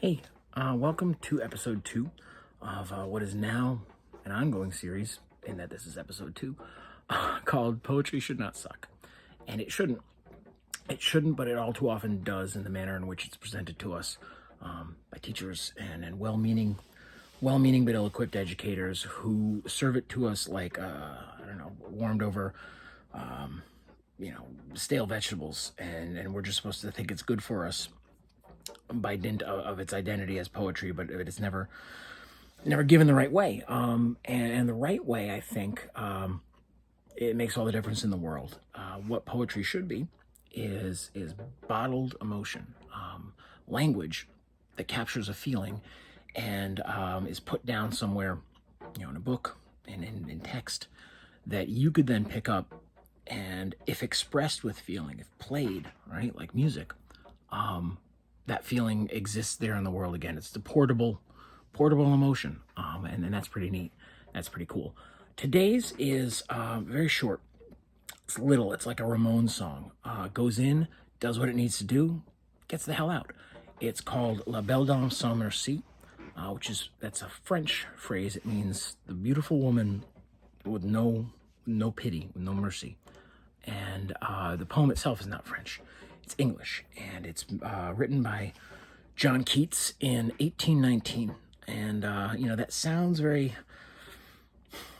Hey, welcome to episode 2 of what is now an ongoing series, in that this is episode 2, called Poetry Should Not Suck. And it shouldn't. It shouldn't, but it all too often does in the manner in which it's presented to us by teachers and well-meaning but ill-equipped educators who serve it to us like, warmed over, stale vegetables, and we're just supposed to think it's good for us by dint of its identity as poetry, but it's never given the right way. And the right way, I think, it makes all the difference in the world. What poetry should be is bottled emotion, language that captures a feeling and is put down somewhere, in a book and in text that you could then pick up, and if expressed with feeling, if played, right, like music, that feeling exists there in the world again. It's the portable emotion, and that's pretty neat. That's pretty cool. Today's is very short. It's little. It's like a Ramones song. Goes in, does what it needs to do, gets the hell out. It's called La Belle Dame Sans Merci, that's a French phrase. It means the beautiful woman with no pity, with no mercy. And the poem itself is not French. It's English, and it's written by John Keats in 1819. And, that sounds very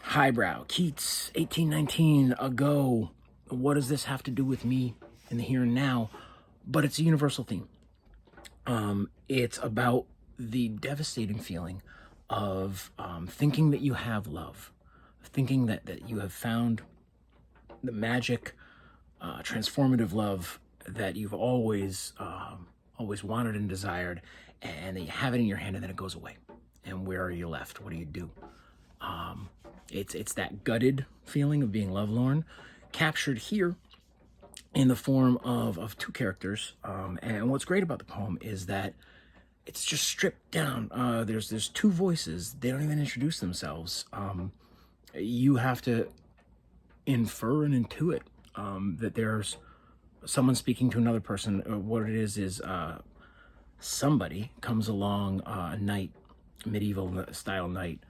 highbrow. Keats, 1819, ago. What does this have to do with me in the here and now? But it's a universal theme. It's about the devastating feeling of thinking that you have love, thinking that you have found the magic, transformative love that you've always wanted and desired, and then you have it in your hand, and then it goes away. And where are you left? What do you do? It's that gutted feeling of being lovelorn, captured here in the form of two characters. And what's great about the poem is that it's just stripped down. There's two voices. They don't even introduce themselves. You have to infer and intuit that there's someone speaking to another person. What it is somebody comes along, a knight, medieval style knight,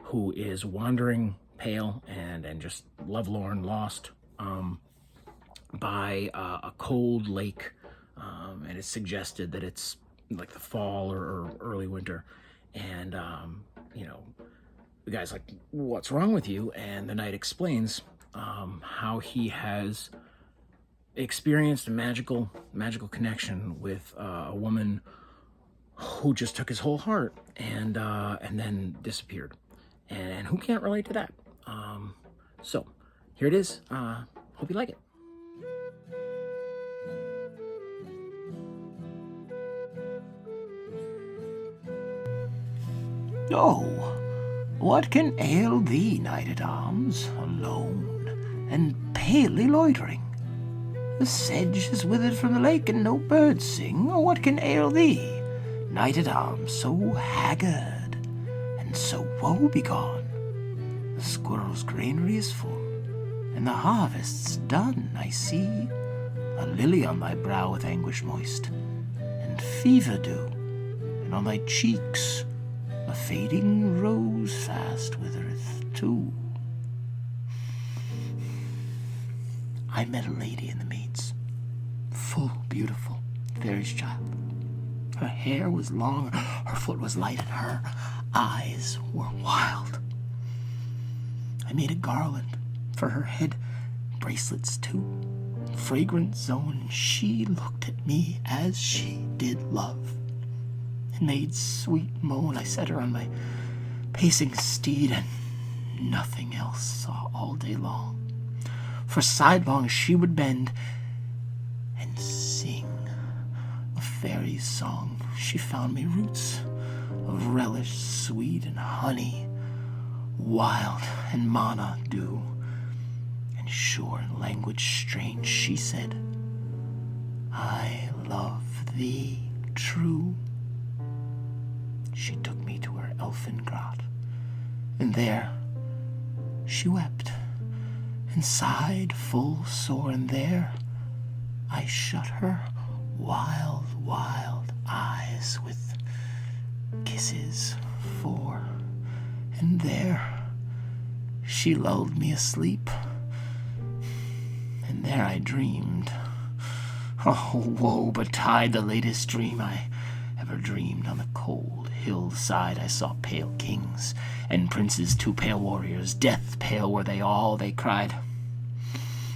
who is wandering pale and just lovelorn, lost by a cold lake, and it's suggested that it's like the fall or early winter. And the guy's like, "What's wrong with you?" And the knight explains how he has experienced a magical connection with a woman who just took his whole heart and then disappeared. And who can't relate to that? So here it is. Hope you like it. Oh, what can ail thee, knight-at-arms, alone and palely loitering? The sedge is withered from the lake, and no birds sing. Or what can ail thee, knight-at-arms, so haggard and so woe-begone? The squirrel's granary is full, and the harvest's done, I see. A lily on thy brow with anguish moist, and fever dew, and on thy cheeks a fading rose fast withereth too. I met a lady in the meads, full, beautiful, faery's child. Her hair was long, her foot was light, and her eyes were wild. I made a garland for her head, bracelets too, fragrant zone. She looked at me as she did love, and made sweet moan. I set her on my pacing steed, and nothing else saw all day long. For sidelong she would bend and sing a fairy's song. She found me roots of relish sweet and honey, wild and manna dew, and sure in language strange she said, I love thee true. She took me to her elfin grot, and there she wept and sighed full sore, and there I shut her wild eyes with kisses, 4, and there she lulled me asleep, and there I dreamed. Oh, woe betide the latest dream I ever dreamed. On the cold hillside I saw pale kings and princes, 2 pale warriors, death pale were they all. They cried,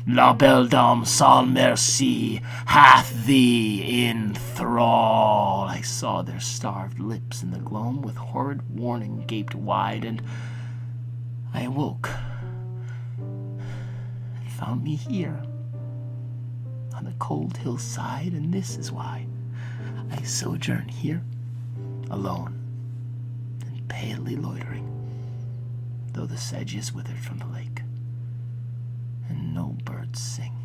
La Belle Dame Sans Merci hath thee in thrall. I saw their starved lips in the gloam with horrid warning gaped wide, and I awoke and found me here on the cold hillside, and this is why I sojourn here, alone and palely loitering, though the sedge is withered from the lake, and no birds sing.